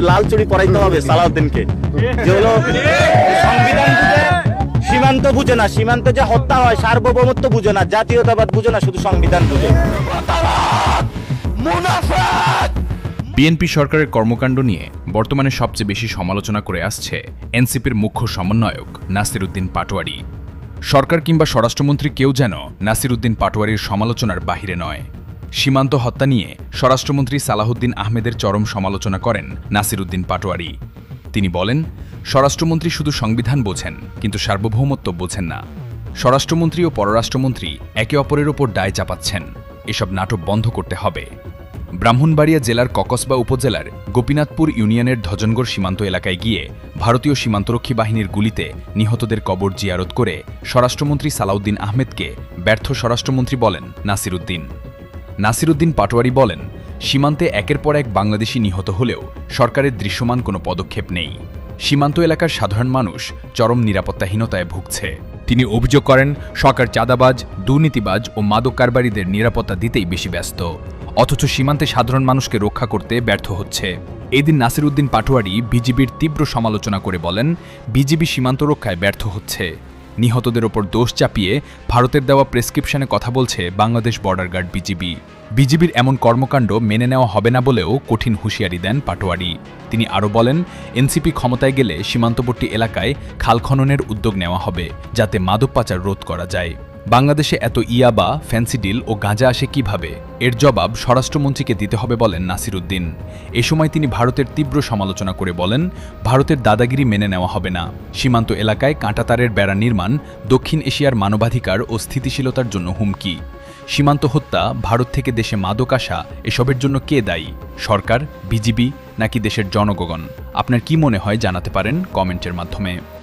লাল চুড়ি পরাইতে হবে সালাউদ্দিনকে, যে হলো সংবিধান বুঝে, সীমান্ত বুঝে না, সীমান্তে যে হত্যা হয় সার্বভৌমত্ব বুঝে না, জাতীয়তাবাদ বুঝে না, শুধু সংবিধান বুঝে। বিএনপি সরকারের কর্মকাণ্ড নিয়ে বর্তমানে সবচেয়ে বেশি সমালোচনা করে আসছে এনসিপির মুখ্য সমন্বয়ক নাসির উদ্দিন পাটোয়ারি। সরকার কিংবা স্বরাষ্ট্রমন্ত্রী কেউ যেন নাসির উদ্দিন পাটোয়ারির সমালোচনার বাহিরে নয়। সীমান্ত হত্যা নিয়ে স্বরাষ্ট্রমন্ত্রী সালাহউদ্দিন আহমেদের চরম সমালোচনা করেন নাসির উদ্দিন পাটোয়ারি। তিনি বলেন, স্বরাষ্ট্রমন্ত্রী শুধু সংবিধান বোঝেন কিন্তু সার্বভৌমত্ব বোঝেন না। স্বরাষ্ট্রমন্ত্রী ও পররাষ্ট্রমন্ত্রী একে অপরের ওপর দায় চাপাচ্ছেন। এসব নাটক বন্ধ করতে হবে। ব্রাহ্মণবাড়িয়া জেলার ককসবা উপজেলার গোপীনাথপুর ইউনিয়নের ধজনগড় সীমান্ত এলাকায় গিয়ে ভারতীয় সীমান্তরক্ষী বাহিনীর গুলিতে নিহতদের কবর জিয়ারত করে স্বরাষ্ট্রমন্ত্রী সালাউদ্দিন আহমেদকে ব্যর্থ স্বরাষ্ট্রমন্ত্রী বলেন নাসির উদ্দিন। নাসির উদ্দিন পাটোয়ারি বলেন, সীমান্তে একের পর এক বাংলাদেশি নিহত হলেও সরকারের দৃশ্যমান কোনো পদক্ষেপ নেই। সীমান্ত এলাকার সাধারণ মানুষ চরম নিরাপত্তাহীনতায় ভুগছে। তিনি অভিযোগ করেন, সরকার চাঁদাবাজ, দুর্নীতিবাজ ও মাদক কারবারিদের নিরাপত্তা দিতেই বেশি ব্যস্ত, অথচ সীমান্তে সাধারণ মানুষকে রক্ষা করতে ব্যর্থ হচ্ছে। এদিন নাসির উদ্দিন পাটোয়ারি বিজিবির তীব্র সমালোচনা করে বলেন, বিজিবি সীমান্ত রক্ষায় ব্যর্থ হচ্ছে। নিহতদের ওপর দোষ চাপিয়ে ভারতের দেওয়া প্রেসক্রিপশনে কথা বলছে বাংলাদেশ বর্ডার গার্ড বিজিবি। বিজিবির এমন কর্মকাণ্ড মেনে নেওয়া হবে না বলেও কঠিন হুঁশিয়ারি দেন পাটোয়ারি। তিনি আরও বলেন, এনসিপি ক্ষমতায় গেলে সীমান্তবর্তী এলাকায় খাল খননের উদ্যোগ নেওয়া হবে, যাতে মাদক পাচার রোধ করা যায়। বাংলাদেশে এত ইয়াবা, ফ্যান্সিডিল ও গাঁজা আসে কিভাবে, এর জবাব স্বরাষ্ট্রমন্ত্রীকে দিতে হবে বলেন নাসির উদ্দিন। এ সময় তিনি ভারতের তীব্র সমালোচনা করে বলেন, ভারতের দাদাগিরি মেনে নেওয়া হবে না। সীমান্ত এলাকায় কাঁটাতারের বেড়া নির্মাণ দক্ষিণ এশিয়ার মানবাধিকার ও স্থিতিশীলতার জন্য হুমকি। সীমান্ত হত্যা, ভারত থেকে দেশে মাদক আসা, এসবের জন্য কে দায়ী? সরকার, বিজিবি নাকি দেশের জনগণ? আপনার কি মনে হয় জানাতে পারেন কমেন্টের মাধ্যমে।